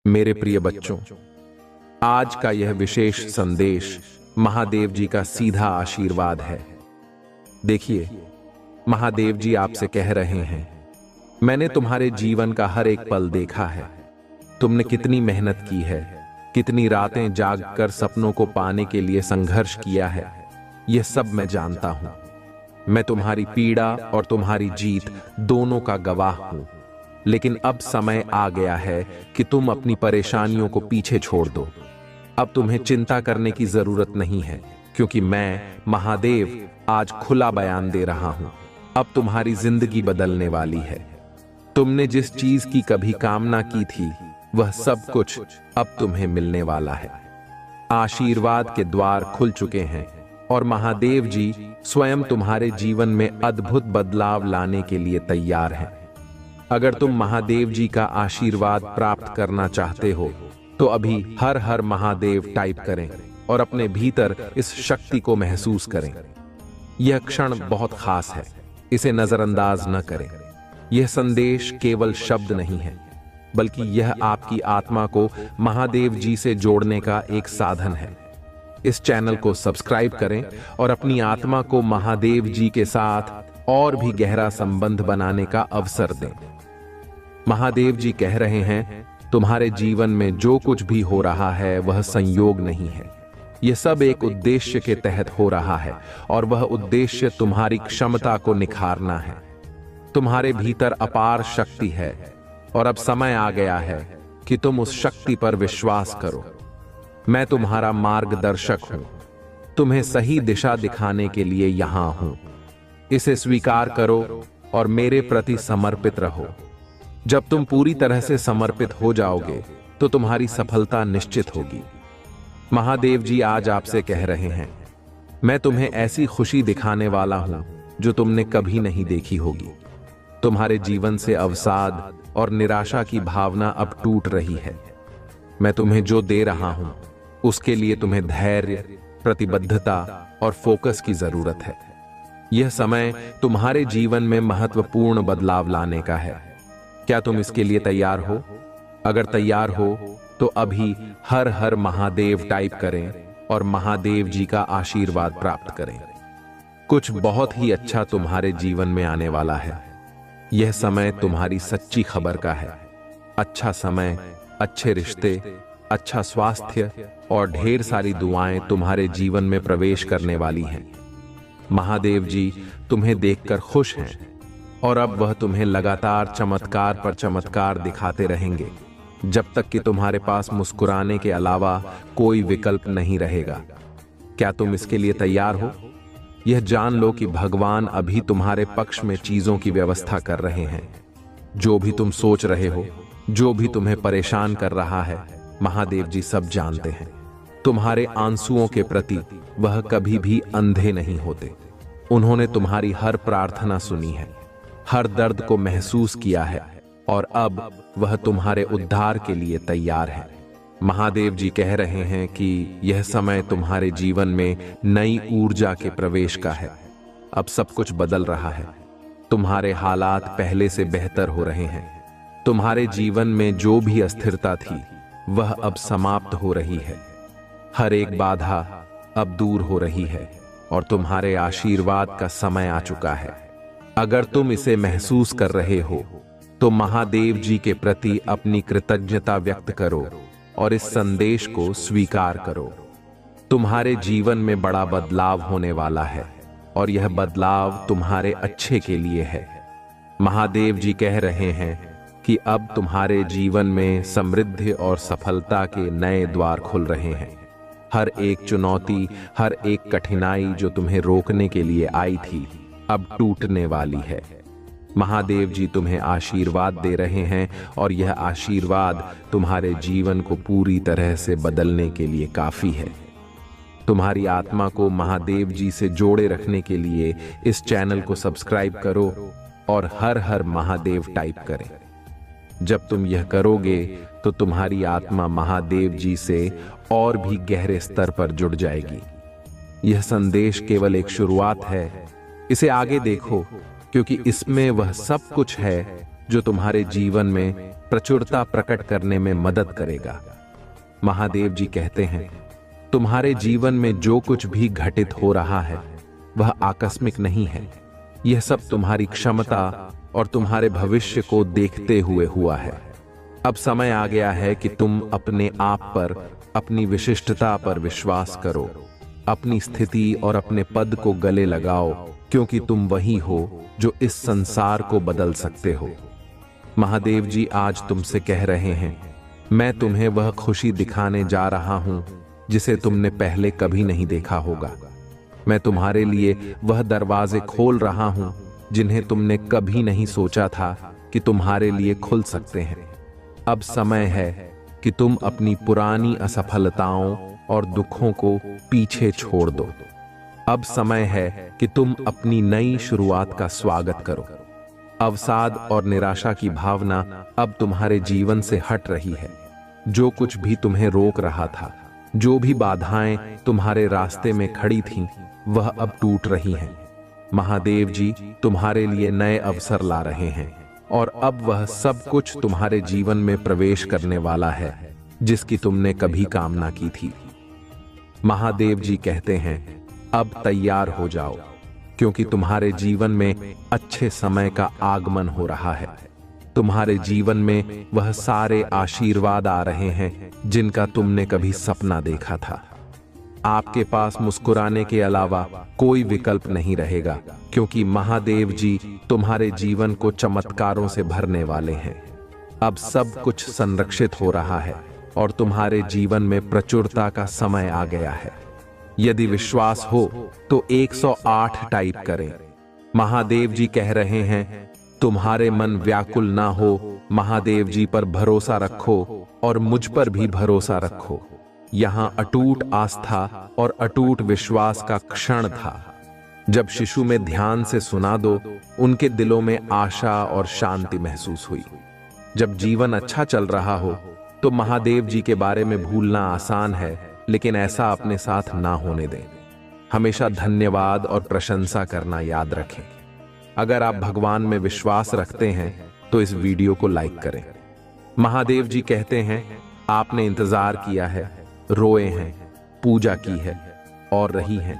मेरे प्रिय बच्चों, आज का यह विशेष संदेश महादेव जी का सीधा आशीर्वाद है। देखिए, महादेव जी आपसे कह रहे हैं, मैंने तुम्हारे जीवन का हर एक पल देखा है। तुमने कितनी मेहनत की है, कितनी रातें जागकर सपनों को पाने के लिए संघर्ष किया है, यह सब मैं जानता हूं। मैं तुम्हारी पीड़ा और तुम्हारी जीत दोनों का गवाह हूं। लेकिन अब समय आ गया है कि तुम अपनी परेशानियों को पीछे छोड़ दो। अब तुम्हें चिंता करने की जरूरत नहीं है, क्योंकि मैं महादेव आज खुला बयान दे रहा हूं। अब तुम्हारी जिंदगी बदलने वाली है। तुमने जिस चीज की कभी कामना की थी, वह सब कुछ अब तुम्हें मिलने वाला है। आशीर्वाद के द्वार खुल चुके हैं और महादेव जी स्वयं तुम्हारे जीवन में अद्भुत बदलाव लाने के लिए तैयार हैं। अगर तुम महादेव जी का आशीर्वाद प्राप्त करना चाहते हो, तो अभी हर हर महादेव टाइप करें और अपने भीतर इस शक्ति को महसूस करें। यह क्षण बहुत खास है, इसे नजरअंदाज न करें। यह संदेश केवल शब्द नहीं है, बल्कि यह आपकी आत्मा को महादेव जी से जोड़ने का एक साधन है। इस चैनल को सब्सक्राइब करें और अपनी आत्मा को महादेव जी के साथ और भी गहरा संबंध बनाने का अवसर दें। महादेव जी कह रहे हैं, तुम्हारे जीवन में जो कुछ भी हो रहा है वह संयोग नहीं है। यह सब एक उद्देश्य के तहत हो रहा है, और वह उद्देश्य तुम्हारी क्षमता को निखारना है। तुम्हारे भीतर अपार शक्ति है, और अब समय आ गया है कि तुम उस शक्ति पर विश्वास करो। मैं तुम्हारा मार्गदर्शक हूं, तुम्हें सही दिशा दिखाने के लिए यहां हूं। इसे स्वीकार करो और मेरे प्रति समर्पित रहो। जब तुम पूरी तरह से समर्पित हो जाओगे, तो तुम्हारी सफलता निश्चित होगी। महादेव जी आज आपसे कह रहे हैं, मैं तुम्हें ऐसी खुशी दिखाने वाला हूं जो तुमने कभी नहीं देखी होगी। तुम्हारे जीवन से अवसाद और निराशा की भावना अब टूट रही है। मैं तुम्हें जो दे रहा हूं, उसके लिए तुम्हें धैर्य, प्रतिबद्धता और फोकस की जरूरत है। यह समय तुम्हारे जीवन में महत्वपूर्ण बदलाव लाने का है। क्या तुम इसके लिए तैयार हो? अगर तैयार हो, तो अभी हर हर महादेव टाइप करें और महादेव जी का आशीर्वाद प्राप्त करें। कुछ बहुत ही अच्छा तुम्हारे जीवन में आने वाला है। यह समय तुम्हारी सच्ची खबर का है। अच्छा समय, अच्छे रिश्ते, अच्छा स्वास्थ्य और ढेर सारी दुआएं तुम्हारे जीवन में प्रवेश करने वाली हैं। महादेव जी तुम्हें देखकर खुश हैं, और अब वह तुम्हें लगातार चमत्कार पर चमत्कार दिखाते रहेंगे, जब तक कि तुम्हारे पास मुस्कुराने के अलावा कोई विकल्प नहीं रहेगा। क्या तुम इसके लिए तैयार हो? यह जान लो कि भगवान अभी तुम्हारे पक्ष में चीजों की व्यवस्था कर रहे हैं। जो भी तुम सोच रहे हो, जो भी तुम्हें परेशान कर रहा है, महादेव जी सब जानते हैं। तुम्हारे आंसुओं के प्रति वह कभी भी अंधे नहीं होते। उन्होंने तुम्हारी हर प्रार्थना सुनी है, हर दर्द को महसूस किया है, और अब वह तुम्हारे उद्धार के लिए तैयार है। महादेव जी कह रहे हैं कि यह समय तुम्हारे जीवन में नई ऊर्जा के प्रवेश का है। अब सब कुछ बदल रहा है। तुम्हारे हालात पहले से बेहतर हो रहे हैं। तुम्हारे जीवन में जो भी अस्थिरता थी, वह अब समाप्त हो रही है। हर एक बाधा अब दूर हो रही है, और तुम्हारे आशीर्वाद का समय आ चुका है। अगर तुम इसे महसूस कर रहे हो, तो महादेव जी के प्रति अपनी कृतज्ञता व्यक्त करो और इस संदेश को स्वीकार करो। तुम्हारे जीवन में बड़ा बदलाव होने वाला है, और यह बदलाव तुम्हारे अच्छे के लिए है। महादेव जी कह रहे हैं कि अब तुम्हारे जीवन में समृद्धि और सफलता के नए द्वार खुल रहे हैं। हर एक चुनौती, हर एक कठिनाई जो तुम्हें रोकने के लिए आई थी, अब टूटने वाली है। महादेव जी तुम्हें आशीर्वाद दे रहे हैं, और यह आशीर्वाद तुम्हारे जीवन को पूरी तरह से बदलने के लिए काफी है। तुम्हारी आत्मा को महादेव जी से जोड़े रखने के लिए इस चैनल को सब्सक्राइब करो और हर हर महादेव टाइप करें। जब तुम यह करोगे, तो तुम्हारी आत्मा महादेव जी से और भी गहरे स्तर पर जुड़ जाएगी। यह संदेश केवल एक शुरुआत है। इसे आगे देखो, क्योंकि इसमें वह सब कुछ है जो तुम्हारे जीवन में प्रचुरता प्रकट करने में मदद करेगा। महादेव जी कहते हैं, तुम्हारे जीवन में जो कुछ भी घटित हो रहा है वह आकस्मिक नहीं है। यह सब तुम्हारी क्षमता और तुम्हारे भविष्य को देखते हुए हुआ है। अब समय आ गया है कि तुम अपने आप पर, अपनी विशिष्टता पर विश्वास करो, अपनी स्थिति और अपने पद को गले लगाओ, क्योंकि तुम वही हो जो इस संसार को बदल सकते हो। महादेव जी आज तुमसे कह रहे हैं, मैं तुम्हें वह खुशी दिखाने जा रहा हूं जिसे तुमने पहले कभी नहीं देखा होगा। मैं तुम्हारे लिए वह दरवाजे खोल रहा हूं जिन्हें तुमने कभी नहीं सोचा था कि तुम्हारे लिए खुल सकते हैं। अब समय है कि तुम अपनी पुरानी असफलताओं और दुखों को पीछे छोड़ दो। अब समय है कि तुम अपनी नई शुरुआत का स्वागत करो। अवसाद और निराशा की भावना अब तुम्हारे जीवन से हट रही है। जो कुछ भी तुम्हें रोक रहा था, जो भी बाधाएं तुम्हारे रास्ते में खड़ी थीं, वह अब टूट रही हैं। महादेव जी तुम्हारे लिए नए अवसर ला रहे हैं और अब वह सब कुछ तुम्हारे जीवन में प्रवेश करने वाला है जिसकी तुमने कभी कामना की थी। महादेव जी कहते हैं, अब तैयार हो जाओ, क्योंकि तुम्हारे जीवन में अच्छे समय का आगमन हो रहा है। तुम्हारे जीवन में वह सारे आशीर्वाद आ रहे हैं जिनका तुमने कभी सपना देखा था। आपके पास मुस्कुराने के अलावा कोई विकल्प नहीं रहेगा, क्योंकि महादेव जी तुम्हारे जीवन को चमत्कारों से भरने वाले हैं। अब सब कुछ संरक्षित हो रहा है और तुम्हारे जीवन में प्रचुरता का समय आ गया है। यदि विश्वास हो तो 108 टाइप करें। महादेव जी कह रहे हैं, तुम्हारे मन व्याकुल ना हो, महादेव जी पर भरोसा रखो और मुझ पर भी भरोसा रखो। यहां अटूट आस्था और अटूट विश्वास का क्षण था। जब शिशु में ध्यान से सुना दो, उनके दिलों में आशा और शांति महसूस हुई। जब जीवन अच्छा चल रहा हो तो महादेव जी के बारे में भूलना आसान है, लेकिन ऐसा अपने साथ ना होने दें। हमेशा धन्यवाद और प्रशंसा करना याद रखें। अगर आप भगवान में विश्वास रखते हैं तो इस वीडियो को लाइक करें। महादेव जी कहते हैं, आपने इंतजार किया है, रोए हैं, पूजा की है और रही हैं।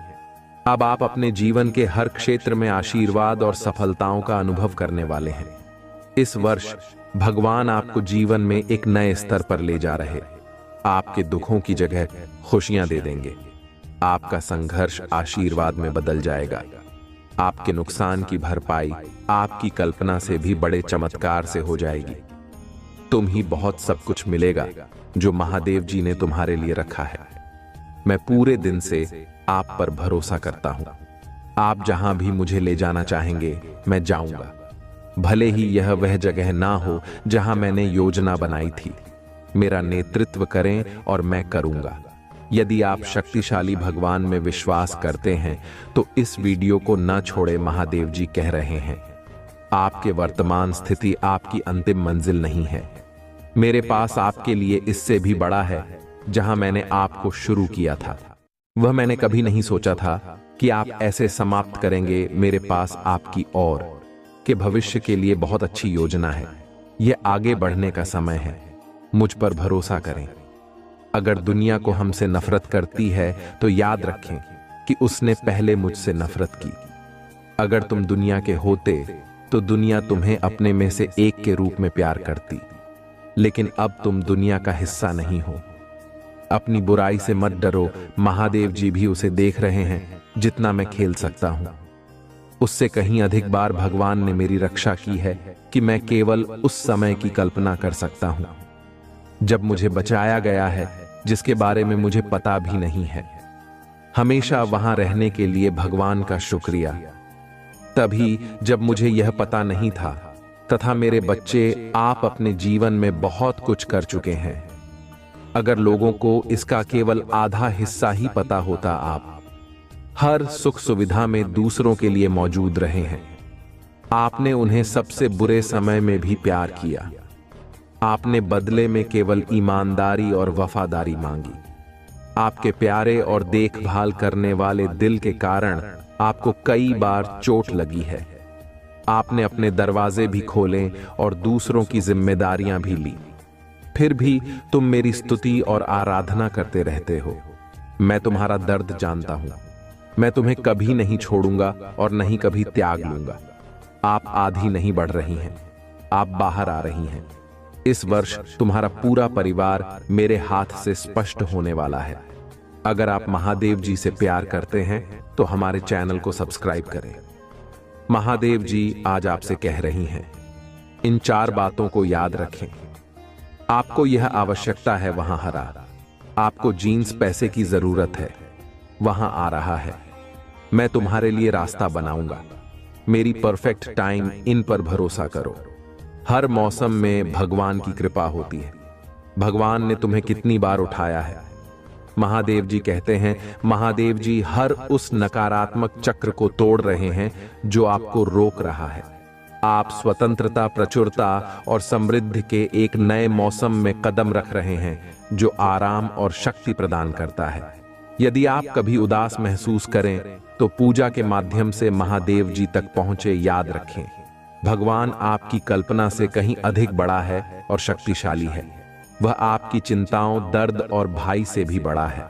अब आप अपने जीवन के हर क्षेत्र में आशीर्वाद और सफलताओं का अनुभव करने वाले हैं। इस वर्ष भगवान आपको जीवन में एक नए स्तर पर ले जा रहे। आपके दुखों की जगह खुशियां दे देंगे। आपका संघर्ष आशीर्वाद में बदल जाएगा। आपके नुकसान की भरपाई आपकी कल्पना से भी बड़े चमत्कार से हो जाएगी। तुम ही बहुत सब कुछ मिलेगा जो महादेव जी ने तुम्हारे लिए रखा है। मैं पूरे दिन से आप पर भरोसा करता हूं। आप जहां भी मुझे ले जाना चाहेंगे मैं जाऊंगा, भले ही यह वह जगह ना हो जहां मैंने योजना बनाई थी। मेरा नेतृत्व करें और मैं करूंगा। यदि आप शक्तिशाली भगवान में विश्वास करते हैं तो इस वीडियो को न छोड़े। महादेव जी कह रहे हैं, आपके वर्तमान स्थिति आपकी अंतिम मंजिल नहीं है। मेरे पास आपके लिए इससे भी बड़ा है। जहां मैंने आपको शुरू किया था, वह मैंने कभी नहीं सोचा था कि आप ऐसे समाप्त करेंगे। मेरे पास आपकी और के भविष्य के लिए बहुत अच्छी योजना है। यह आगे बढ़ने का समय है। मुझ पर भरोसा करें। अगर दुनिया को हमसे नफरत करती है तो याद रखें कि उसने पहले मुझसे नफरत की। अगर तुम दुनिया के होते तो दुनिया तुम्हें अपने में से एक के रूप में प्यार करती, लेकिन अब तुम दुनिया का हिस्सा नहीं हो। अपनी बुराई से मत डरो। महादेव जी भी उसे देख रहे हैं जितना मैं खेल सकता हूं। उससे कहीं अधिक बार भगवान ने मेरी रक्षा की है कि मैं केवल उस समय की कल्पना कर सकता हूं जब मुझे बचाया गया है, जिसके बारे में मुझे पता भी नहीं है। हमेशा वहां रहने के लिए भगवान का शुक्रिया। तभी जब मुझे यह पता नहीं था, तथा मेरे बच्चे, आप अपने जीवन में बहुत कुछ कर चुके हैं। अगर लोगों को इसका केवल आधा हिस्सा ही पता होता, आप हर सुख सुविधा में दूसरों के लिए मौजूद रहे हैं। आपने उन्हें सबसे बुरे समय में भी प्यार किया। आपने बदले में केवल ईमानदारी और वफादारी मांगी। आपके प्यारे और देखभाल करने वाले दिल के कारण आपको कई बार चोट लगी है। आपने अपने दरवाजे भी खोले और दूसरों की जिम्मेदारियां भी ली, फिर भी तुम मेरी स्तुति और आराधना करते रहते हो। मैं तुम्हारा दर्द जानता हूं। मैं तुम्हें कभी नहीं छोड़ूंगा और नहीं कभी त्याग लूंगा। आप आधी नहीं बढ़ रही हैं, आप बाहर आ रही हैं। इस वर्ष तुम्हारा पूरा परिवार मेरे हाथ से स्पष्ट होने वाला है। अगर आप महादेव जी से प्यार करते हैं तो हमारे चैनल को सब्सक्राइब करें। महादेव जी आज आपसे कह रही हैं, इन 4 बातों को याद रखें। आपको यह आवश्यकता है, वहां हरा। आपको जीन्स पैसे की जरूरत है, वहां आ रहा है। मैं तुम्हारे लिए रास्ता बनाऊंगा। मेरी परफेक्ट टाइम, इन पर भरोसा करो। हर मौसम में भगवान की कृपा होती है। भगवान ने तुम्हें कितनी बार उठाया है। महादेव जी कहते हैं, महादेव जी हर उस नकारात्मक चक्र को तोड़ रहे हैं जो आपको रोक रहा है। आप स्वतंत्रता, प्रचुरता और समृद्धि के एक नए मौसम में कदम रख रहे हैं जो आराम और शक्ति प्रदान करता है। यदि आप कभी उदास महसूस करें तो पूजा के माध्यम से महादेव जी तक पहुंचे। याद रखें, भगवान आपकी कल्पना से कहीं अधिक बड़ा है और शक्तिशाली है। वह आपकी चिंताओं, दर्द और भय से भी बड़ा है।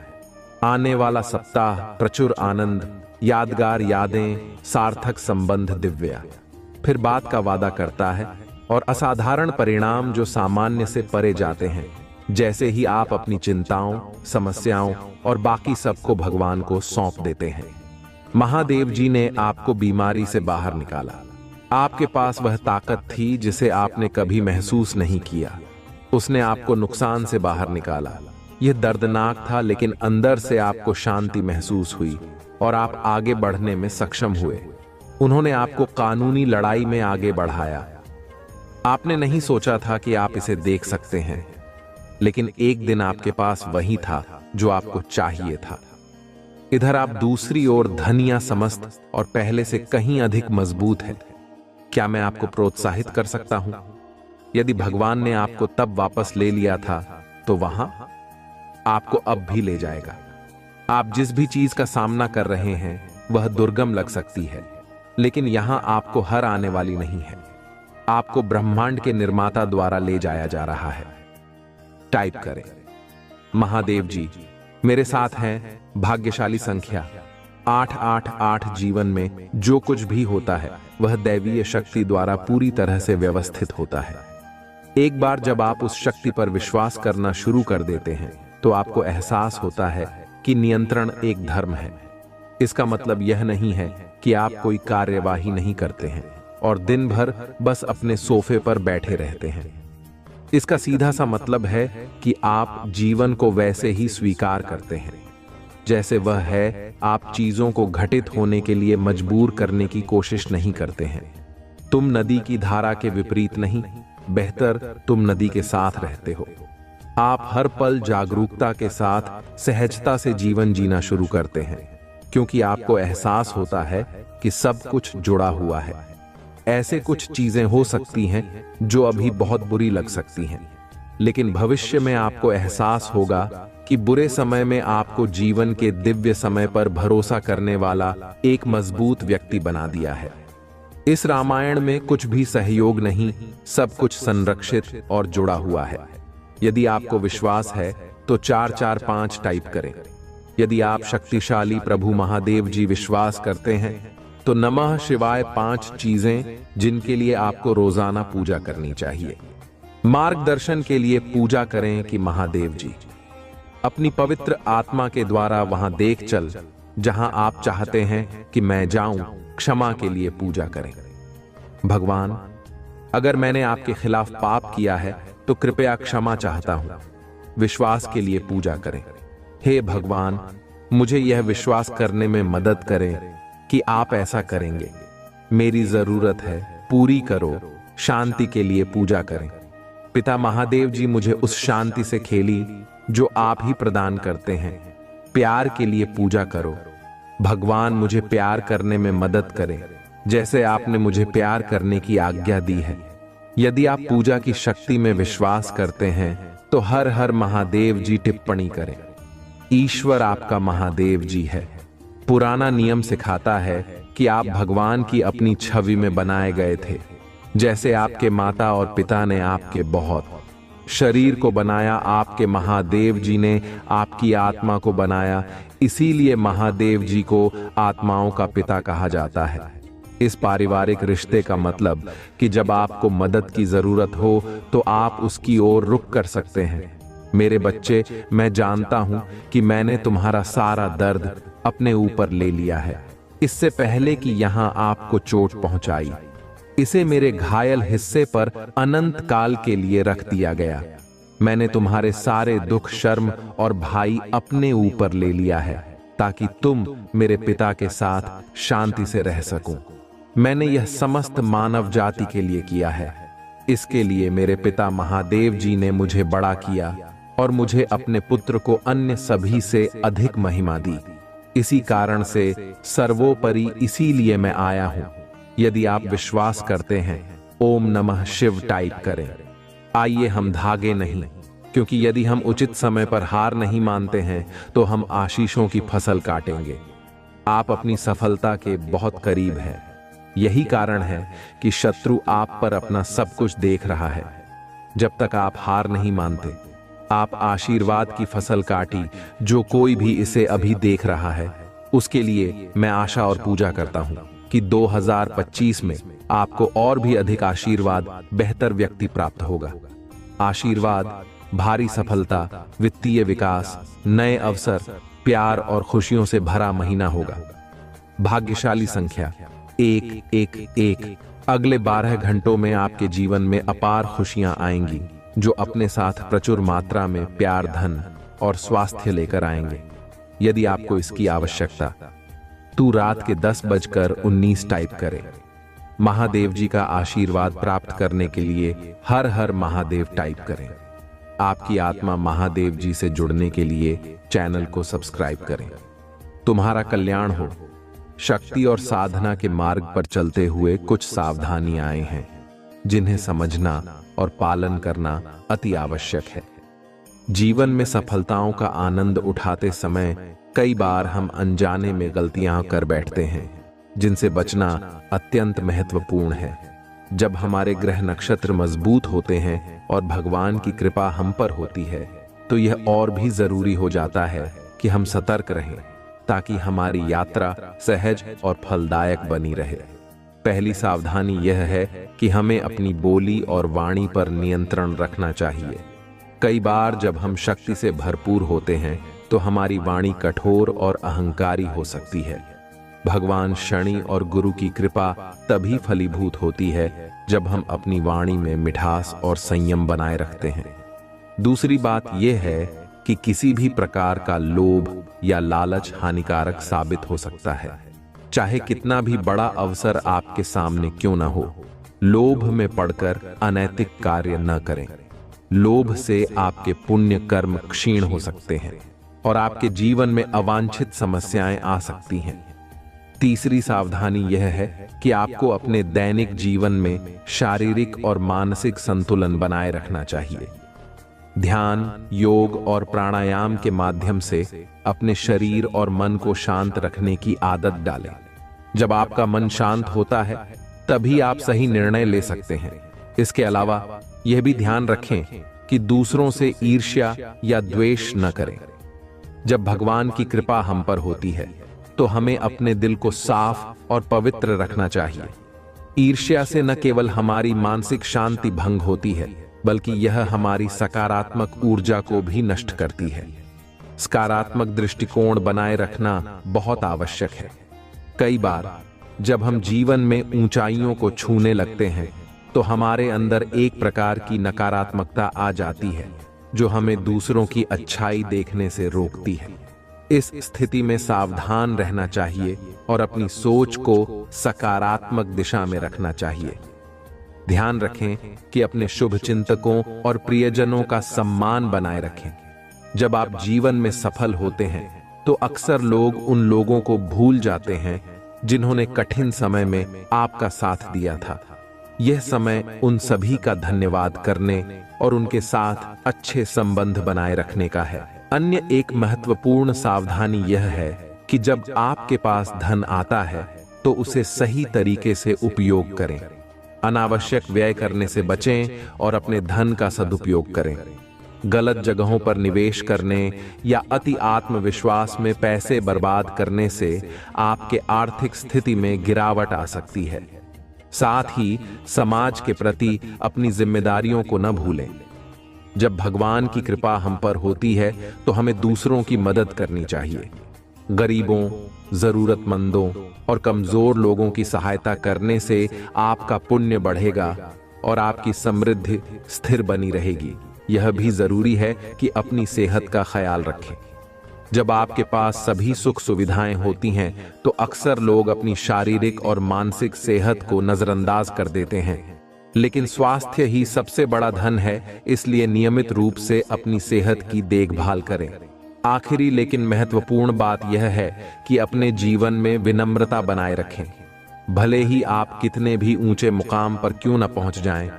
आने वाला सप्ताह प्रचुर आनंद, यादगार यादें, सार्थक संबंध, दिव्य फिर बात का वादा करता है और असाधारण परिणाम जो सामान्य से परे जाते हैं। जैसे ही आप अपनी चिंताओं, समस्याओं और बाकी सबको भगवान को सौंप देते हैं। महादेव जी ने आपको बीमारी से बाहर निकाला। आपके पास वह ताकत थी जिसे आपने कभी महसूस नहीं किया। उसने आपको नुकसान से बाहर निकाला। यह दर्दनाक था, लेकिन अंदर से आपको शांति महसूस हुई और आप आगे बढ़ने में सक्षम हुए। उन्होंने आपको कानूनी लड़ाई में आगे बढ़ाया। आपने नहीं सोचा था कि आप इसे देख सकते हैं, लेकिन एक दिन आपके पास वही था जो आपको चाहिए था। इधर आप दूसरी ओर धनिया, समस्त और पहले से कहीं अधिक मजबूत है। क्या मैं आपको प्रोत्साहित कर सकता हूं? यदि भगवान ने आपको तब वापस ले लिया था तो वहां आपको अब भी ले जाएगा। आप जिस भी चीज का सामना कर रहे हैं वह दुर्गम लग सकती है, लेकिन यहां आपको हर आने वाली नहीं है। आपको ब्रह्मांड के निर्माता द्वारा ले जाया जा रहा है। टाइप करें, महादेव जी मेरे साथ हैं। भाग्यशाली संख्या 888। जीवन में जो कुछ भी होता है वह दैवीय शक्ति द्वारा पूरी तरह से व्यवस्थित होता है। एक बार जब आप उस शक्ति पर विश्वास करना शुरू कर देते हैं तो आपको एहसास होता है कि नियंत्रण एक धर्म है। इसका मतलब यह नहीं है कि आप कोई कार्यवाही नहीं करते हैं और दिन भर बस अपने सोफे पर बैठे रहते हैं। इसका सीधा सा मतलब है कि आप जीवन को वैसे ही स्वीकार करते हैं जैसे वह है। आप चीजों को घटित होने के लिए मजबूर करने की कोशिश नहीं करते हैं। तुम नदी की धारा के विपरीत नहीं, बेहतर तुम नदी के साथ रहते हो। आप हर पल जागरूकता के साथ सहजता से जीवन जीना शुरू करते हैं, क्योंकि आपको एहसास होता है कि सब कुछ जुड़ा हुआ है। ऐसे कुछ चीजें हो सकती हैं जो अभी बहुत बुरी लग सकती हैं, लेकिन भविष्य में आपको एहसास होगा कि बुरे समय में आपको जीवन के दिव्य समय पर भरोसा करने वाला एक मजबूत व्यक्ति बना दिया है। इस रामायण में कुछ भी सहयोग नहीं, सब कुछ संरक्षित और जुड़ा हुआ है। यदि आपको विश्वास है तो 445 टाइप करें। यदि आप शक्तिशाली प्रभु महादेव जी विश्वास करते हैं तो नमः शिवाय 5 चीजें जिनके लिए आपको रोजाना पूजा करनी चाहिए। मार्गदर्शन के लिए पूजा करें कि महादेव जी अपनी पवित्र आत्मा के द्वारा वहां देख चल जहां आप चाहते हैं कि मैं जाऊं। क्षमा के लिए पूजा करें। भगवान, अगर मैंने आपके खिलाफ पाप किया है तो कृपया क्षमा चाहता हूं। विश्वास के लिए पूजा करें। हे भगवान, मुझे यह विश्वास करने में मदद करें कि आप ऐसा करेंगे। मेरी जरूरत है, पूरी करो। शांति के लिए पूजा करें। पिता महादेव जी, मुझे उस शांति से खेली जो आप ही प्रदान करते हैं। प्यार के लिए पूजा करो। भगवान, मुझे प्यार करने में मदद करें जैसे आपने मुझे प्यार करने की आज्ञा दी है। यदि आप पूजा की शक्ति में विश्वास करते हैं तो हर हर महादेव जी टिप्पणी करें। ईश्वर आपका महादेव जी है। पुराना नियम सिखाता है कि आप भगवान की अपनी छवि में बनाए गए थे। जैसे आपके माता और पिता ने आपके बहुत शरीर को बनाया, आपके महादेव जी ने आपकी आत्मा को बनाया। इसीलिए महादेव जी को आत्माओं का पिता कहा जाता है। इस पारिवारिक रिश्ते का मतलब कि जब आपको मदद की जरूरत हो तो आप उसकी ओर रुख कर सकते हैं। मेरे बच्चे, मैं जानता हूं कि मैंने तुम्हारा सारा दर्द अपने ऊपर ले लिया है, इससे पहले कि यहां आपको चोट पहुंचाई। इसे मेरे घायल हिस्से पर अनंत काल के लिए रख दिया गया। मैंने तुम्हारे सारे दुख, शर्म और भाई अपने ऊपर ले लिया है ताकि तुम मेरे पिता के साथ शांति से रह सको। मैंने यह समस्त मानव जाति के लिए किया है। इसके लिए मेरे पिता महादेव जी ने मुझे बड़ा किया और मुझे अपने पुत्र को अन्य सभी से अधिक महिमा दी। इसी कारण से सर्वोपरि इसीलिए मैं आया हूं। यदि आप विश्वास करते हैं, ओम नमः शिव टाइप करें। आइए हम धागे नहीं, क्योंकि यदि हम उचित समय पर हार नहीं मानते हैं तो हम आशीषों की फसल काटेंगे। आप अपनी सफलता के बहुत करीब हैं। यही कारण है कि शत्रु आप पर अपना सब कुछ देख रहा है। जब तक आप हार नहीं मानते, आप आशीर्वाद की फसल काटी। जो कोई भी इसे अभी देख रहा है, उसके लिए मैं आशा और पूजा करता हूं कि 2025 में आपको और भी अधिक आशीर्वाद, बेहतर व्यक्ति प्राप्त होगा। आशीर्वाद, भारी सफलता, वित्तीय विकास, नए अवसर, प्यार और खुशियों से भरा महीना होगा। भाग्यशाली संख्या 111। अगले 12 घंटों में आपके जीवन में अपार खुशियां आएंगी, जो अपने साथ प्रचुर मात्रा में प्यार, धन और स्वास्थ्य लेकर आएंगे। यदि आपको इसकी आवश्यकता, तो रात के 10:19 टाइप करें। महादेव जी का आशीर्वाद प्राप्त करने के लिए हर हर महादेव टाइप करें। आपकी आत्मा महादेव जी से जुड़ने के लिए चैनल को सब्सक्राइब करें। तुम्हारा कल्याण हो। शक्ति और साधना के मार्ग पर चलते हुए कुछ सावधानियां हैं, जिन्हें समझना और पालन करना अति आवश्यक है। जीवन में सफलताओं का आनंद उठाते समय कई बार हम अनजाने में गलतियां कर बैठते हैं, जिनसे बचना अत्यंत महत्वपूर्ण है। जब हमारे ग्रह नक्षत्र मजबूत होते हैं और भगवान की कृपा हम पर होती है, तो यह और भी जरूरी हो जाता है कि हम सतर्क रहें, ताकि हमारी यात्रा सहज और फलदायक बनी रहे। पहली सावधानी यह है कि हमें अपनी बोली और वाणी पर नियंत्रण रखना चाहिए। कई बार जब हम शक्ति से भरपूर होते हैं तो हमारी वाणी कठोर और अहंकारी हो सकती है। भगवान शनि और गुरु की कृपा तभी फलीभूत होती है जब हम अपनी वाणी में मिठास और संयम बनाए रखते हैं। दूसरी बात यह है कि किसी भी प्रकार का लोभ या लालच हानिकारक साबित हो सकता है, चाहे कितना भी बड़ा अवसर आपके सामने क्यों ना हो। लोभ में पड़कर अनैतिक कार्य न करें। लोभ से आपके पुण्य कर्म क्षीण हो सकते हैं और आपके जीवन में अवांछित समस्याएं आ सकती हैं। तीसरी सावधानी यह है कि आपको अपने दैनिक जीवन में शारीरिक और मानसिक संतुलन बनाए रखना चाहिए। ध्यान, योग और प्राणायाम के माध्यम से अपने शरीर और मन को शांत रखने की आदत डालें। जब आपका मन शांत होता है, तभी आप सही निर्णय ले सकते हैं। इसके अलावा यह भी ध्यान रखें कि दूसरों से ईर्ष्या या द्वेष न करें। जब भगवान की कृपा हम पर होती है, तो हमें अपने दिल को साफ और पवित्र रखना चाहिए। ईर्ष्या से न केवल हमारी मानसिक शांति भंग होती है, बल्कि यह हमारी सकारात्मक ऊर्जा को भी नष्ट करती है। सकारात्मक दृष्टिकोण बनाए रखना बहुत आवश्यक है। कई बार जब हम जीवन में ऊंचाइयों को छूने लगते हैं, तो हमारे अंदर एक प्रकार की नकारात्मकता आ जाती है, जो हमें दूसरों की अच्छाई देखने से रोकती है। इस स्थिति में सावधान रहना चाहिए और अपनी सोच को सकारात्मक दिशा में रखना चाहिए। ध्यान रखें कि अपने शुभ चिंतकों और प्रियजनों का सम्मान बनाए रखें। जब आप जीवन में सफल होते हैं, तो अक्सर लोग उन लोगों को भूल जाते हैं जिन्होंने कठिन समय में आपका साथ दिया था। यह समय उन सभी का धन्यवाद करने और उनके साथ अच्छे संबंध बनाए रखने का है। अन्य एक महत्वपूर्ण सावधानी यह है कि कि जब आपके पास धन आता है तो उसे सही तरीके से उपयोग करें, अनावश्यक व्यय करने से बचें और अपने धन का सदुपयोग करें। गलत जगहों पर निवेश करने या अति आत्मविश्वास में पैसे बर्बाद करने से आपके आर्थिक स्थिति में गिरावट आ सकती है। साथ ही समाज के प्रति अपनी जिम्मेदारियों को न भूलें। जब भगवान की कृपा हम पर होती है तो हमें दूसरों की मदद करनी चाहिए। गरीबों, जरूरतमंदों और कमजोर लोगों की सहायता करने से आपका पुण्य बढ़ेगा और आपकी समृद्धि स्थिर बनी रहेगी। यह भी जरूरी है कि अपनी सेहत का ख्याल रखें। जब आपके पास सभी सुख सुविधाएं होती हैं तो अक्सर लोग अपनी शारीरिक और मानसिक सेहत को नजरअंदाज कर देते हैं, लेकिन स्वास्थ्य ही सबसे बड़ा धन है, इसलिए नियमित रूप से अपनी सेहत की देखभाल करें। आखिरी लेकिन महत्वपूर्ण बात यह है कि अपने जीवन में विनम्रता बनाए रखें। भले ही आप कितने भी ऊंचे मुकाम पर क्यों न पहुंच जाएं,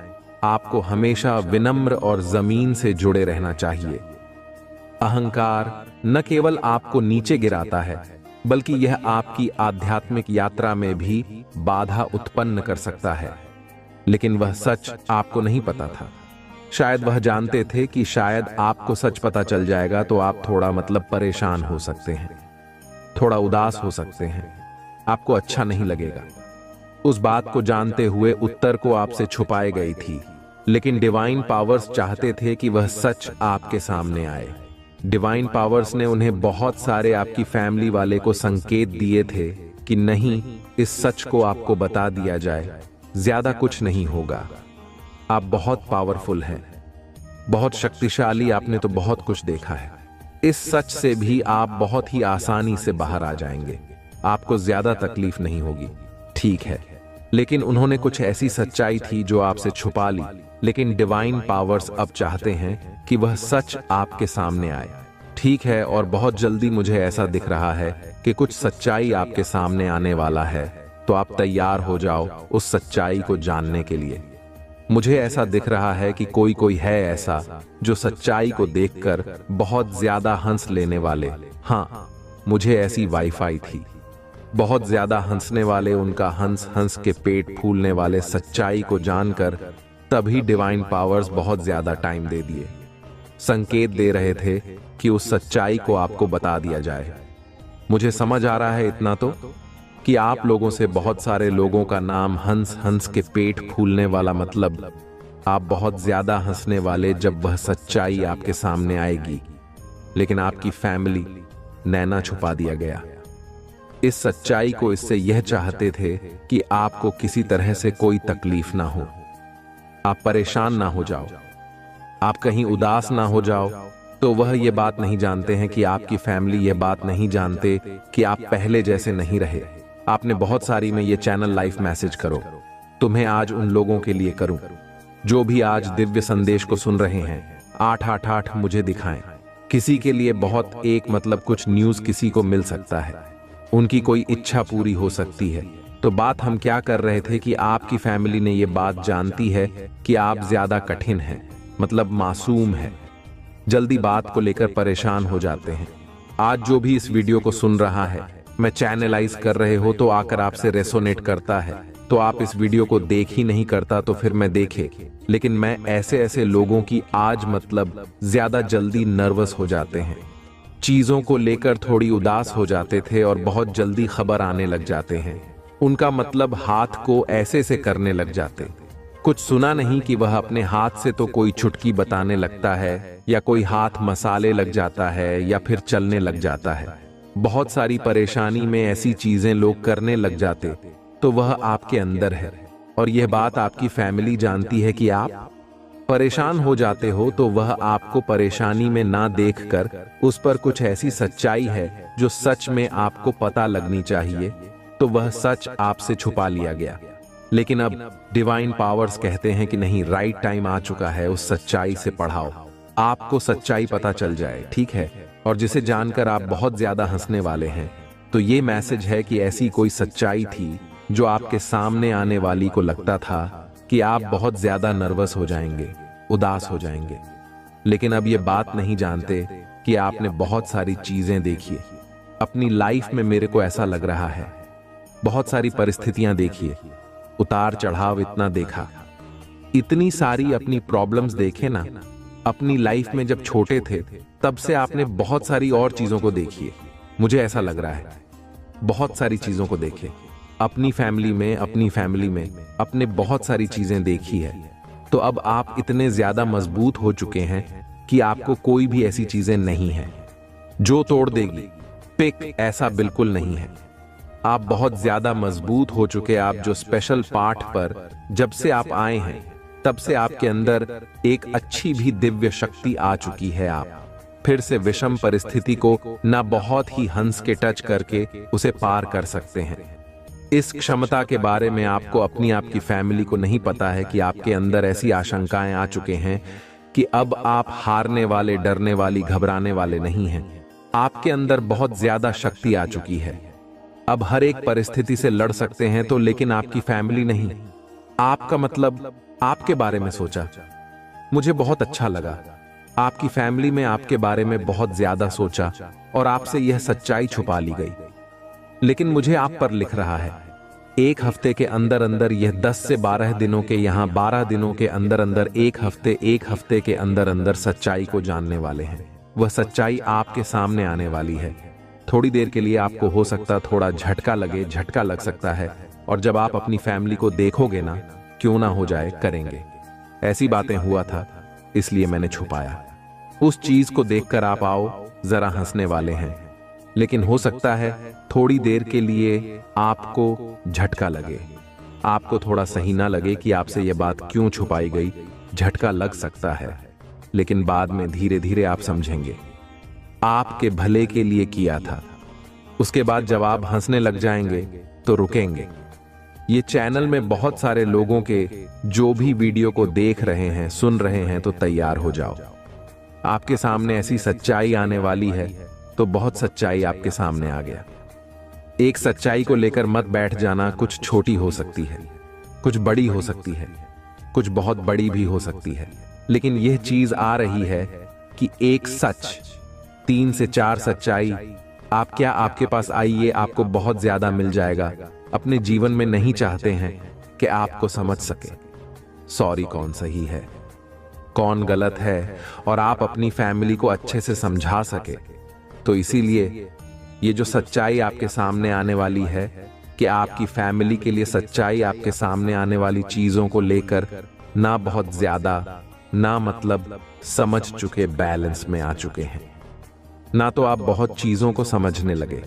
आपको हमेशा विनम्र और जमीन से जुड़े रहना चाहिए। अहंकार न केवल आपको नीचे गिराता है, बल्कि यह आपकी आध्यात्मिक यात्रा में भी बाधा उत्पन्न कर सकता है। लेकिन वह सच आपको नहीं पता था। शायद वह जानते थे कि शायद आपको सच पता चल जाएगा तो आप थोड़ा परेशान हो सकते हैं, थोड़ा उदास हो सकते हैं, आपको अच्छा नहीं लगेगा। उस बात को जानते हुए उत्तर को आपसे छुपाई गई थी, लेकिन डिवाइन पावर्स चाहते थे कि वह सच आपके सामने आए। डिवाइन पावर्स ने उन्हें बहुत सारे आपकी फैमिली वाले को संकेत दिए थे कि नहीं, इस सच को आपको बता दिया जाए, ज्यादा कुछ नहीं होगा। आप बहुत पावरफुल हैं, बहुत शक्तिशाली, आपने तो बहुत कुछ देखा है। इस सच से भी आप बहुत ही आसानी से बाहर आ जाएंगे, आपको ज्यादा तकलीफ नहीं होगी। ठीक है, लेकिन उन्होंने कुछ ऐसी सच्चाई थी जो आपसे छुपा ली, लेकिन डिवाइन पावर्स अब चाहते हैं कि वह सच आपके सामने आए। ठीक है, और बहुत जल्दी मुझे ऐसा दिख रहा है कि कुछ सच्चाई आपके सामने आने वाला है, तो आप तैयार हो जाओ उस सच्चाई को जानने के लिए। मुझे ऐसा दिख रहा है कि कोई है ऐसा जो सच्चाई को देखकर बहुत ज्यादा हंस लेने वाले। हाँ, मुझे ऐसी वाईफाई थी, बहुत ज्यादा हंसने वाले, उनका हंस हंस के पेट फूलने वाले सच्चाई को जानकर तभी डिवाइन पावर्स बहुत ज्यादा टाइम दे दिए, संकेत दे रहे थे कि उस सच्चाई को आपको बता दिया जाए। मुझे समझ आ रहा है इतना तो कि आप लोगों से बहुत सारे लोगों का नाम हंस हंस के पेट फूलने वाला, मतलब आप बहुत ज्यादा हंसने वाले जब वह सच्चाई आपके सामने आएगी। लेकिन आपकी फैमिली नैना छुपा दिया गया। इस सच्चाई को इससे यह चाहते थे कि आपको किसी तरह से कोई तकलीफ ना हो, आप परेशान ना हो जाओ, आप कहीं उदास ना हो जाओ। तो वह ये बात नहीं जानते हैं कि आपकी फैमिली ये बात नहीं जानते कि आप पहले जैसे नहीं रहे। आपने बहुत सारी में ये चैनल लाइफ मैसेज करो, तुम्हें आज उन लोगों के लिए करूं जो भी आज दिव्य संदेश को सुन रहे हैं। 888 मुझे दिखाएं, किसी के लिए बहुत कुछ न्यूज किसी को मिल सकता है, उनकी कोई इच्छा पूरी हो सकती है। तो बात हम क्या कर रहे थे कि आपकी फैमिली ने ये बात जानती है कि आप ज्यादा कठिन हैं, मासूम है, जल्दी बात को लेकर परेशान हो जाते हैं। आज जो भी इस वीडियो को सुन रहा है, मैं चैनलाइज कर रहे हो तो आकर आपसे रेसोनेट करता है, तो आप इस वीडियो को देख ही नहीं करता तो फिर मैं देखे। लेकिन मैं ऐसे लोगों की आज ज्यादा जल्दी नर्वस हो जाते हैं, चीजों को लेकर थोड़ी उदास हो जाते थे और बहुत जल्दी खबर आने लग जाते हैं। उनका हाथ को ऐसे से करने लग जाते। कुछ सुना नहीं कि वह अपने हाथ से तो कोई चुटकी बताने लगता है, या कोई हाथ मसाले लग जाता है, या फिर चलने लग जाता है। बहुत सारी परेशानी में ऐसी चीजें लोग करने लग जाते, तो वह आपके अंदर है। और यह बात आपकी फैमिली जानती है कि आप परेशान हो जाते हो, तो वह आपको परेशानी में ना देखकर उस पर कुछ ऐसी सच्चाई है जो सच में आपको पता लगनी चाहिए, तो वह सच आपसे छुपा लिया गया। लेकिन अब डिवाइन पावर्स कहते हैं कि नहीं, राइट टाइम आ चुका है, उस सच्चाई से पढ़ाओ, आपको सच्चाई पता चल जाए। ठीक है, और जिसे जानकर आप बहुत ज्यादा हंसने वाले हैं, तो ये मैसेज है कि ऐसी कोई सच्चाई थी जो आपके सामने आने वाली को लगता था कि आप बहुत ज्यादा नर्वस हो जाएंगे, उदास हो जाएंगे। लेकिन अब ये बात नहीं जानते कि आपने बहुत सारी चीजें देखी, अपनी लाइफ में मेरे को ऐसा लग रहा है, बहुत सारी परिस्थितियां देखिए, उतार चढ़ाव इतना देखा, इतनी सारी अपनी प्रॉब्लम्स देखे ना। अपनी लाइफ में जब छोटे थे तब से आपने बहुत सारी और चीजों को देखी है, मुझे ऐसा लग रहा है, बहुत सारी चीजों को देखे। अपनी फैमिली में अपने बहुत सारी चीजें देखी है। तो अब आप इतने ज्यादा मजबूत हो चुके हैं कि आपको कोई भी ऐसी चीजें नहीं है जो तोड़ देगी। पिक ऐसा बिल्कुल नहीं है। आप बहुत ज्यादा मजबूत हो चुके। आप जो स्पेशल पार्ट पर जब से आप आए हैं तब से आपके अंदर एक अच्छी भी दिव्य शक्ति आ चुकी है। आप फिर से विषम परिस्थिति को ना बहुत ही हंस के टच करके उसे पार कर सकते हैं। इस क्षमता के बारे में आपको आपकी फैमिली को नहीं पता है कि आपके अंदर ऐसी आशंकाएं आ चुके हैं कि अब आप हारने वाले, डरने वाली, घबराने वाले नहीं हैं। आपके अंदर बहुत ज्यादा शक्ति आ चुकी है। अब हर एक परिस्थिति से लड़ सकते हैं तो, लेकिन आपकी फैमिली नहीं। आपका मतलब आपके बारे में सोचा, मुझे बहुत अच्छा लगा। आपकी फैमिली में आपके बारे में बहुत ज्यादा सोचा और आपसे यह सच्चाई छुपा ली गई। लेकिन मुझे आप पर लिख रहा है, एक हफ्ते के अंदर अंदर यह 10 से 12 दिनों के, यहां 12 दिनों के अंदर अंदर एक हफ्ते के अंदर अंदर सच्चाई को जानने वाले हैं। वह सच्चाई आपके सामने आने वाली है। थोड़ी देर के लिए आपको हो सकता थोड़ा झटका लग सकता है। और जब आप अपनी फैमिली को देखोगे ना, क्यों ना हो जाए, करेंगे। ऐसी बातें हुआ था, इसलिए मैंने छुपाया। उस चीज को देखकर आप आओ, जरा हंसने वाले हैं। लेकिन हो सकता है थोड़ी देर के लिए आपको झटका लगे, आपको थोड़ा सही ना लगे कि आपसे यह बात क्यों छुपाई गई। झटका लग सकता है, लेकिन बाद में धीरे धीरे आप समझेंगे आपके भले के लिए किया था। उसके बाद जब आप हंसने लग जाएंगे तो रुकेंगे। ये चैनल में बहुत सारे लोगों के जो भी वीडियो को देख रहे हैं, सुन रहे हैं, तो तैयार हो जाओ। आपके सामने ऐसी सच्चाई आने वाली है, तो बहुत सच्चाई आपके सामने आ गया। एक सच्चाई को लेकर मत बैठ जाना। कुछ छोटी हो सकती है, कुछ बड़ी हो सकती है, कुछ बहुत बड़ी भी हो सकती है, लेकिन यह चीज आ रही है कि एक सच, 3 से 4 सच्चाई आपके पास आई, ये आपको बहुत ज्यादा मिल जाएगा। अपने जीवन में नहीं चाहते हैं कि आपको समझ सके सॉरी कौन सही है, कौन गलत है, और आप अपनी फैमिली को अच्छे से समझा सके। तो इसीलिए ये जो सच्चाई आपके सामने आने वाली है कि आपकी फैमिली के लिए सच्चाई आपके सामने आने वाली चीजों को लेकर ना बहुत ज्यादा, ना मतलब समझ चुके, बैलेंस में आ चुके हैं। ना तो आप बहुत चीजों को समझने लगे।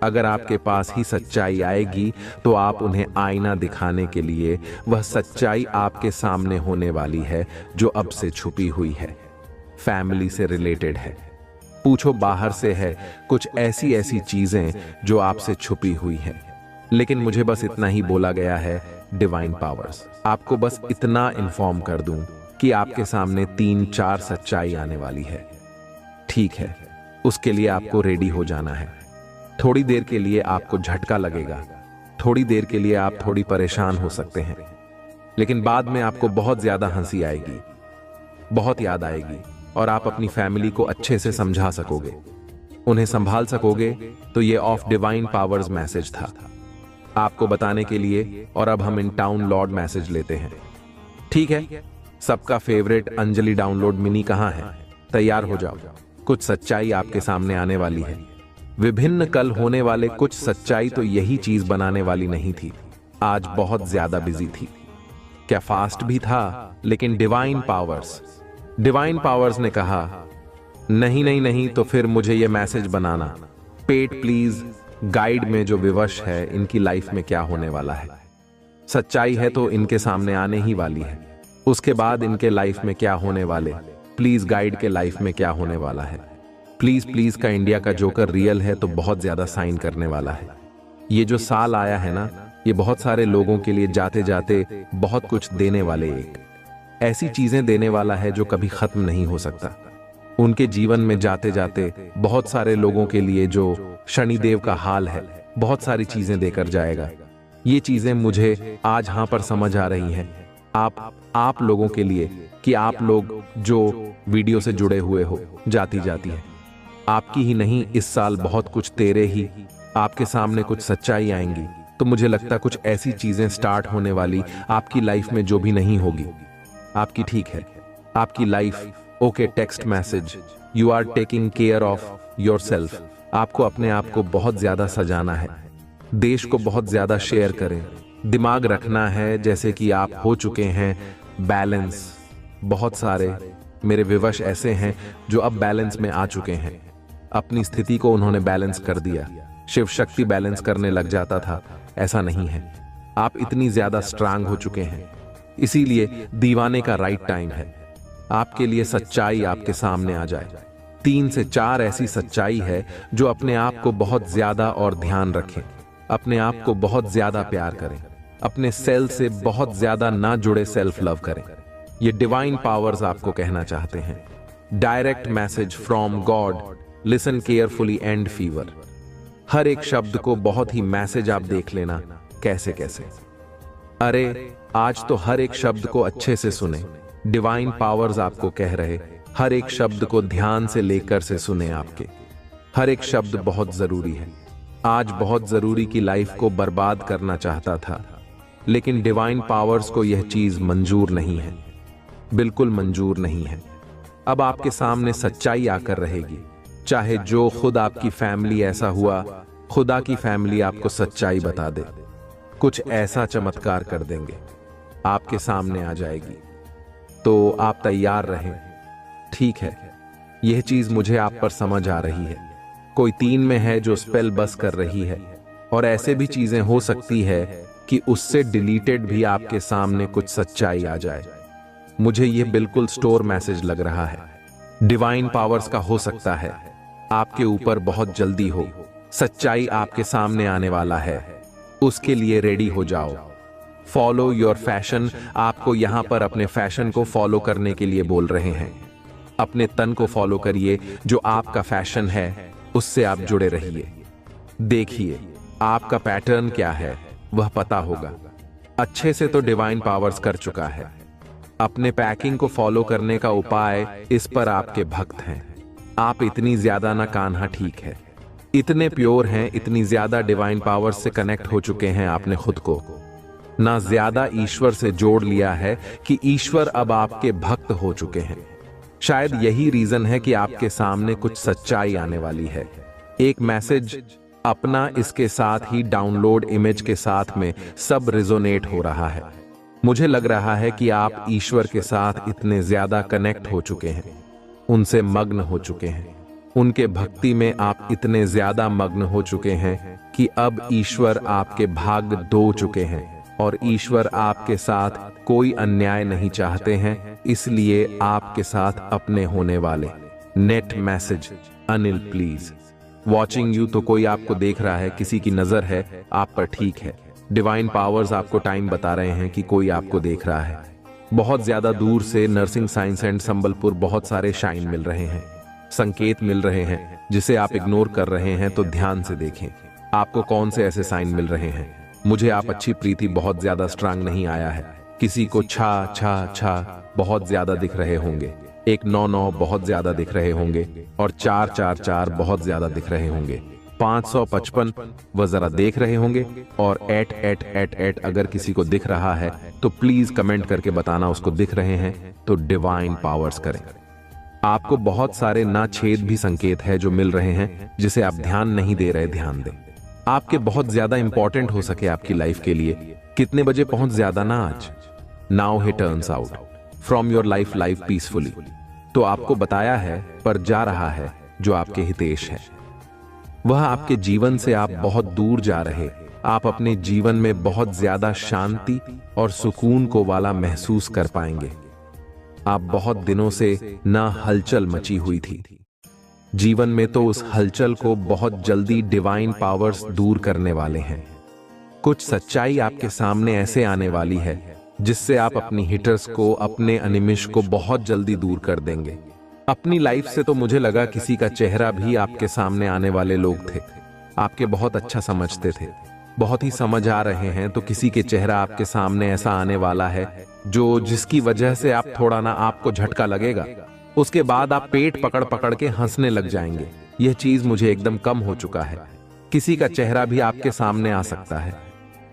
अगर आपके पास ही सच्चाई आएगी तो आप उन्हें आईना दिखाने के लिए वह सच्चाई आपके सामने होने वाली है जो अब से छुपी हुई है, फैमिली से रिलेटेड है। पूछो बाहर से है, कुछ ऐसी चीजें जो आपसे छुपी हुई है। लेकिन मुझे बस इतना ही बोला गया है, डिवाइन पावर्स। आपको बस इतना इन्फॉर्म कर दूं कि आपके सामने 3-4 सच्चाई आने वाली है। ठीक है, उसके लिए आपको रेडी हो जाना है। थोड़ी देर के लिए आपको झटका लगेगा, थोड़ी देर के लिए आप थोड़ी परेशान हो सकते हैं, लेकिन बाद में आपको बहुत ज्यादा हंसी आएगी, बहुत याद आएगी, और आप अपनी फैमिली को अच्छे से समझा सकोगे, उन्हें संभाल सकोगे। तो ये ऑफ डिवाइन पावर्स मैसेज था आपको बताने के लिए। और अब हम इन टाउन लॉर्ड मैसेज लेते हैं। ठीक है, सबका फेवरेट अंजलि डाउनलोड मिनी कहां है? तैयार हो जाओ, कुछ सच्चाई आपके सामने आने वाली है। विभिन्न कल होने वाले कुछ सच्चाई तो यही चीज बनाने वाली नहीं थी। आज बहुत ज्यादा बिजी थी, क्या फास्ट भी था, लेकिन डिवाइन पावर्स ने कहा नहीं, तो फिर मुझे ये message banana. Pet please, guide में जो विवश है इनकी लाइफ में क्या होने वाला है। सच्चाई है तो इनके सामने आने ही वाली है। उसके बाद इनके लाइफ में क्या होने वाले, प्लीज गाइड के लाइफ में क्या होने वाला है। प्लीज का इंडिया का जोकर रियल है तो बहुत ज्यादा साइन करने वाला है। ये जो साल आया है ना, ये बहुत सारे लोगों के लिए जाते जाते बहुत कुछ देने वाले, एक ऐसी चीजें देने वाला है जो कभी खत्म नहीं हो सकता। उनके जीवन में जाते जाते बहुत सारे लोगों के लिए जो शनिदेव का हाल है, बहुत सारी चीजें देकर जाएगा। ये चीजें मुझे आज यहां पर समझ आ रही हैं आप लोगों के लिए, कि आप लोग जो वीडियो से जुड़े हुए हो, जाती है। आपकी ही नहीं, इस साल बहुत कुछ तेरे ही आपके सामने कुछ सच्चाई आएंगी। तो मुझे लगता कुछ ऐसी चीजें स्टार्ट होने वाली आपकी लाइफ में जो भी नहीं होगी आपकी, ठीक है, आपकी life okay. Text message, you are taking care of yourself. आपको अपने आप को बहुत ज्यादा सजाना है, देश को बहुत ज्यादा शेयर करें, दिमाग रखना है जैसे कि आप हो चुके हैं बैलेंस। बहुत सारे मेरे विवश ऐसे हैं जो अब बैलेंस में आ चुके हैं, अपनी स्थिति को उन्होंने बैलेंस कर दिया। शिव शक्ति बैलेंस करने लग जाता था, ऐसा नहीं है। आप इतनी ज्यादा स्ट्रांग हो चुके हैं, इसीलिए दीवाने का राइट टाइम है। आपके लिए सच्चाई आपके सामने आ जाए। 3 से 4 ऐसी सच्चाई है जो अपने आप को बहुत ज्यादा और ध्यान रखें, अपने आप को बहुत ज्यादा प्यार करें, अपने सेल से बहुत ज्यादा ना जुड़े सेल्फ लव करें। ये डिवाइन पावर्स आपको कहना चाहते हैं। Direct message from God, listen carefully and fever. हर एक शब्द को बहुत ही मैसेज आप देख लेना कैसे कैसे। अरे आज तो हर एक शब्द को अच्छे से सुने। डिवाइन पावर्स आपको कह रहे, हर एक शब्द को ध्यान से लेकर से सुने। आपके हर एक शब्द बहुत जरूरी है। आज बहुत जरूरी की लाइफ को बर्बाद करना चाहता था, लेकिन डिवाइन पावर्स को यह चीज मंजूर नहीं है, बिल्कुल मंजूर नहीं है। अब आपके सामने सच्चाई आकर रहेगी, चाहे जो खुद आपकी फैमिली ऐसा हुआ, खुदा की फैमिली आपको सच्चाई बता दे, कुछ ऐसा चमत्कार कर देंगे, आपके सामने आ जाएगी। तो आप तैयार रहें, ठीक है। यह चीज मुझे आप पर समझ आ रही है। कोई 3 में है जो स्पेल बस कर रही है, और ऐसे भी चीजें हो सकती है कि उससे डिलीटेड भी आपके सामने कुछ सच्चाई आ जाए। मुझे यह बिल्कुल स्टोर मैसेज लग रहा है, डिवाइन पावर्स का हो सकता है आपके ऊपर बहुत जल्दी हो। सच्चाई आपके सामने आने वाला है, उसके लिए रेडी हो जाओ। फॉलो योर फैशन, आपको यहां पर अपने फैशन को फॉलो करने के लिए बोल रहे हैं। अपने तन को फॉलो करिए, जो आपका फैशन है उससे आप जुड़े रहिए। देखिए आपका पैटर्न क्या है वह पता होगा। अच्छे से तो डिवाइन पावर्स कर चुका है। अपने पैकिंग को फॉलो करने का उपाय, इस पर आपके भक्त हैं। आप इतनी ज्यादा ना कान्हा, ठीक है, इतने प्योर हैं, इतनी ज्यादा डिवाइन पावर्स से कनेक्ट हो चुके हैं आपने खुद को, ना ज्यादा ईश्वर से जोड़ लिया है कि ईश्वर अब आपके भक्त हो चुके हैं। शायद यही रीजन है कि आपके सामने कुछ सच्चाई आने वाली है। एक मैसेज अपना, इसके साथ ही डाउनलोड इमेज के साथ में सब रिजोनेट हो रहा है। मुझे लग रहा है कि आप ईश्वर के साथ इतने ज्यादा कनेक्ट हो चुके हैं, उनसे मग्न हो चुके हैं, उनके भक्ति में आप इतने ज्यादा मग्न हो चुके हैं कि अब ईश्वर आपके भाग धो चुके हैं और ईश्वर आपके साथ कोई अन्याय नहीं चाहते हैं, इसलिए आपके साथ अपने होने वाले। Net message, Anil please watching you. तो कोई आपको देख रहा है, किसी की नजर है आप पर, ठीक है। डिवाइन पावर्स आपको टाइम बता रहे हैं कि कोई आपको देख रहा है। बहुत ज्यादा दूर से नर्सिंग साइंस एंड संबलपुर बहुत सारे शाइन मिल रहे हैं, संकेत मिल रहे हैं जिसे आप इग्नोर कर रहे हैं। तो ध्यान से देखें आपको कौन से ऐसे साइन मिल रहे हैं। मुझे आप अच्छी प्रीति बहुत ज्यादा स्ट्रांग नहीं आया है। किसी को छा छा छा बहुत ज्यादा दिख रहे होंगे, 199 बहुत ज्यादा दिख रहे होंगे, और 444 बहुत ज्यादा दिख रहे होंगे। 555 वह जरा देख रहे होंगे, और 8 अगर किसी को दिख रहा है तो प्लीज कमेंट करके बताना उसको दिख रहे हैं, तो डिवाइन पावर्स करें। आपको बहुत सारे ना छेद भी संकेत है जो मिल रहे हैं, जिसे आप ध्यान नहीं दे रहे, ध्यान दें। आपके बहुत ज्यादा इंपॉर्टेंट हो सके आपकी लाइफ के लिए। कितने बजे पहुंच ज्यादा ना आज। Now he turns out from your life peacefully. तो आपको बताया है पर जा रहा है जो आपके हितेश है। वह आपके जीवन से आप बहुत दूर जा रहे। आप अपने जीवन में बहुत ज्यादा शांति और सुकून को वाला महसूस कर पाएंगे। आप बहुत दिनों से ना हलचल मची हुई थी जीवन में, तो उस हलचल को बहुत जल्दी डिवाइन पावर्स दूर करने वाले हैं। कुछ सच्चाई आपके सामने ऐसे आने वाली है जिससे आप अपनी हिटर्स को, अपने अनिमिश को बहुत जल्दी दूर कर देंगे। अपनी लाइफ से तो मुझे लगा किसी का चेहरा भी आपके सामने आने वाले लोग थे, आपके बहुत अच्छा समझते थे, बहुत ही समझ आ रहे हैं। तो किसी के चेहरा आपके सामने ऐसा आने वाला है जो जिसकी वजह से आप थोड़ा ना आपको झटका लगेगा, उसके बाद आप पेट पकड़ पकड़ के हंसने लग जाएंगे। यह चीज मुझे एकदम कम हो चुका है। किसी का चेहरा भी आपके सामने आ सकता है,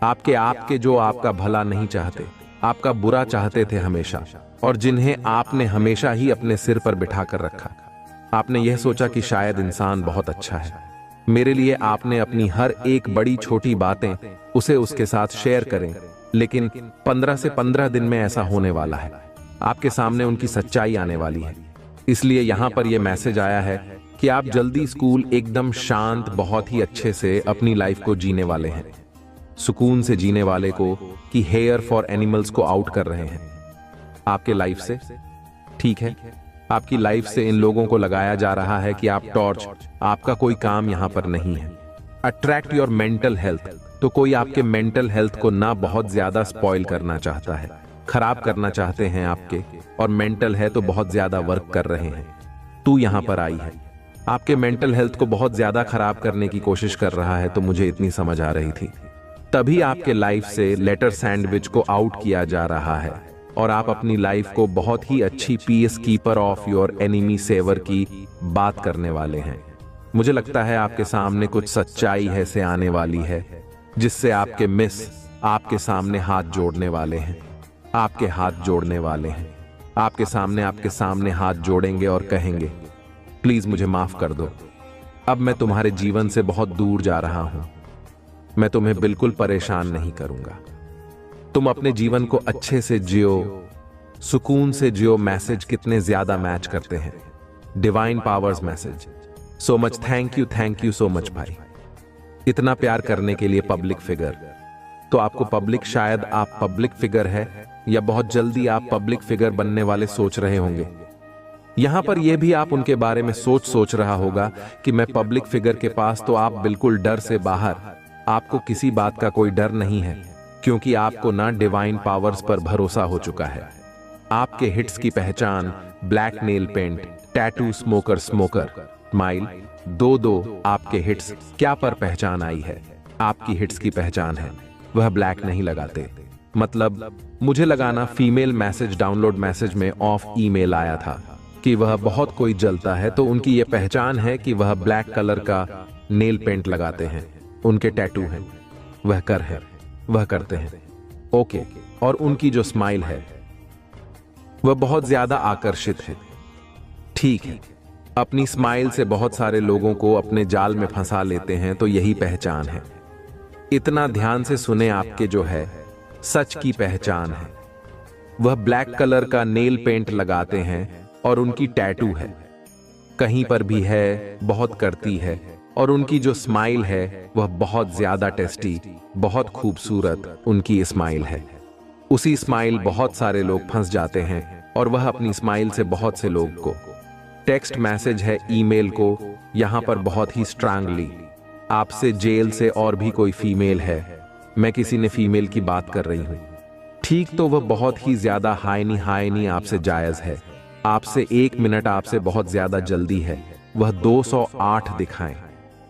आपके जो आपका भला नहीं चाहते, आपका बुरा चाहते थे हमेशा, और जिन्हें आपने हमेशा ही अपने सिर पर बिठा कर रखा। आपने यह सोचा कि शायद इंसान बहुत अच्छा है। मेरे लिए आपने अपनी हर एक बड़ी छोटी बातें उसे उसके साथ शेयर करें, लेकिन 15 से 15 दिन में ऐसा होने वाला है। आपके सामने उनकी सच्चाई आने वाली है। इसलिए यहां पर यह मैसेज आया है कि आप जल्दी स्कूल एकदम शांत, बहुत ही अच्छे से अपनी लाइफ को जीने वाले हैं, सुकून से जीने वाले को कि हेयर फॉर एनिमल्स को आउट कर रहे हैं आपके लाइफ से। ठीक है, आपकी लाइफ से इन लोगों को लगाया जा रहा है कि आप टॉर्च, आपका कोई काम यहां पर नहीं है। अट्रैक्ट योर मेंटल हेल्थ, तो कोई आपके मेंटल हेल्थ को ना बहुत ज्यादा स्पॉइल करना चाहता है, खराब करना चाहते हैं आपके, और मेंटल है तो बहुत ज्यादा वर्क कर रहे हैं। तू यहां पर आई है, आपके मेंटल हेल्थ को बहुत ज्यादा खराब करने की कोशिश कर रहा है। तो मुझे इतनी समझ आ रही थी, तभी आपके लाइफ से लेटर सैंडविच को आउट किया जा रहा है, और आप अपनी लाइफ को बहुत ही अच्छी peacekeeper of your enemy saver की बात करने वाले हैं। मुझे लगता है आपके सामने कुछ सच्चाई है से आने वाली है, जिससे आपके मिस आपके सामने हाथ जोड़ने वाले हैं, आपके हाथ जोड़ने वाले हैं, आपके सामने हाथ जोड़ेंगे और कहेंगे, प्लीज मुझे माफ कर दो, अब मैं तुम्हारे जीवन से बहुत दूर जा रहा हूं, मैं तुम्हें बिल्कुल परेशान नहीं करूंगा, तुम अपने जीवन को अच्छे से जियो, सुकून से जियो। मैसेज कितने ज्यादा मैच करते हैं, divine powers message. So much thank you so much भाई, इतना प्यार करने के लिए पब्लिक फिगर। तो आपको पब्लिक, शायद आप पब्लिक फिगर है या बहुत जल्दी आप पब्लिक फिगर बनने वाले सोच रहे होंगे। यहां पर यह भी आप उनके बारे में सोच रहा होगा कि मैं पब्लिक फिगर के पास, तो आप बिल्कुल डर से बाहर, आपको किसी बात का कोई डर नहीं है, क्योंकि आपको ना डिवाइन पावर्स पर भरोसा हो चुका है। आपके हिट्स की पहचान black nail paint, tattoo, smoker, smile, दो आपके हिट्स क्या पर पहचान आई है। आपकी हिट्स की पहचान है, वह ब्लैक नहीं लगाते। मतलब मुझे लगाना फीमेल मैसेज, डाउनलोड मैसेज में ऑफ ईमेल आया था कि वह बहुत कोई जलता है, तो उनकी यह पहचान है कि वह ब्लैक कलर का नेल पेंट लगाते हैं, उनके टैटू हैं, वह कर है, वह करते हैं। ओके, और उनकी जो स्माइल है वह बहुत ज्यादा आकर्षित है। ठीक है, अपनी स्माइल से बहुत सारे लोगों को अपने जाल में फंसा लेते हैं, तो यही पहचान है। इतना ध्यान से सुने, आपके जो है सच की पहचान है, वह ब्लैक कलर का नेल पेंट लगाते हैं और उनकी टैटू है, कहीं पर भी है, बहुत करती है, और उनकी जो स्माइल है वह बहुत ज्यादा टेस्टी, बहुत खूबसूरत उनकी स्माइल है। उसी स्माइल बहुत सारे लोग फंस जाते हैं, और वह अपनी स्माइल से बहुत से लोग को टेक्स्ट मैसेज है, ईमेल को यहां पर बहुत ही स्ट्रांगली आपसे, जेल से और भी कोई फीमेल है, मैं किसी ने फीमेल की बात कर रही हूं, ठीक, तो वह बहुत ही ज्यादा हायनी आपसे जायज है, आपसे 1 मिनट, आपसे बहुत ज्यादा जल्दी है, वह 208 दिखाएं।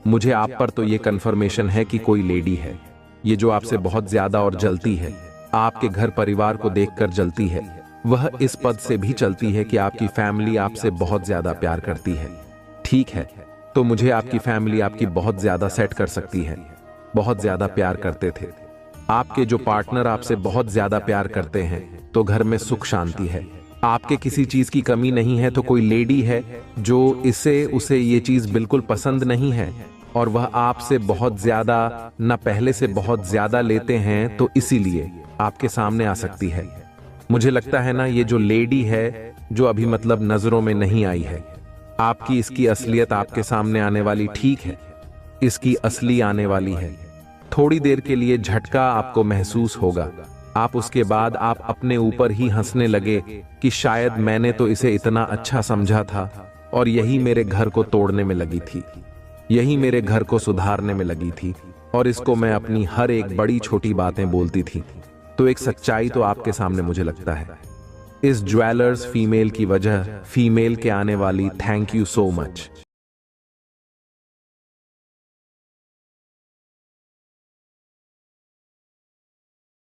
मुझे आप पर तो यह कंफर्मेशन है कि कोई लेडी है, ये जो आपसे बहुत ज्यादा और जलती है, आपके घर परिवार को देखकर जलती है, वह इस पद से भी चलती है कि आपकी फैमिली आपसे बहुत ज्यादा प्यार करती है। ठीक है, तो मुझे आपकी फैमिली आपकी बहुत ज्यादा सेट कर सकती है, बहुत ज्यादा प्यार करते थे, आपके जो पार्टनर आपसे बहुत ज्यादा प्यार करते हैं, तो घर में सुख शांति है, आपके किसी चीज की कमी नहीं है। तो कोई लेडी है जो उसे ये चीज बिल्कुल पसंद नहीं है, और वह आपसे बहुत ज्यादा, ना पहले से बहुत ज्यादा लेते हैं, तो इसीलिए आपके सामने आ सकती है। मुझे लगता है ना, ये जो लेडी है जो अभी मतलब नजरों में नहीं आई है, आपकी इसकी असलियत आपके सामने आने वाली। ठीक है, इसकी असली आने वाली है। थोड़ी देर के लिए झटका आपको महसूस होगा, आप उसके बाद आप अपने ऊपर ही हंसने लगे कि शायद मैंने तो इसे इतना अच्छा समझा था, और यही मेरे घर को तोड़ने में लगी थी, यही मेरे घर को सुधारने में लगी थी, और इसको मैं अपनी हर एक बड़ी छोटी बातें बोलती थी। तो एक सच्चाई तो आपके सामने मुझे लगता है, इस ज्वेलर्स फीमेल की वजह, फीमेल के आने वाली। Thank you so much.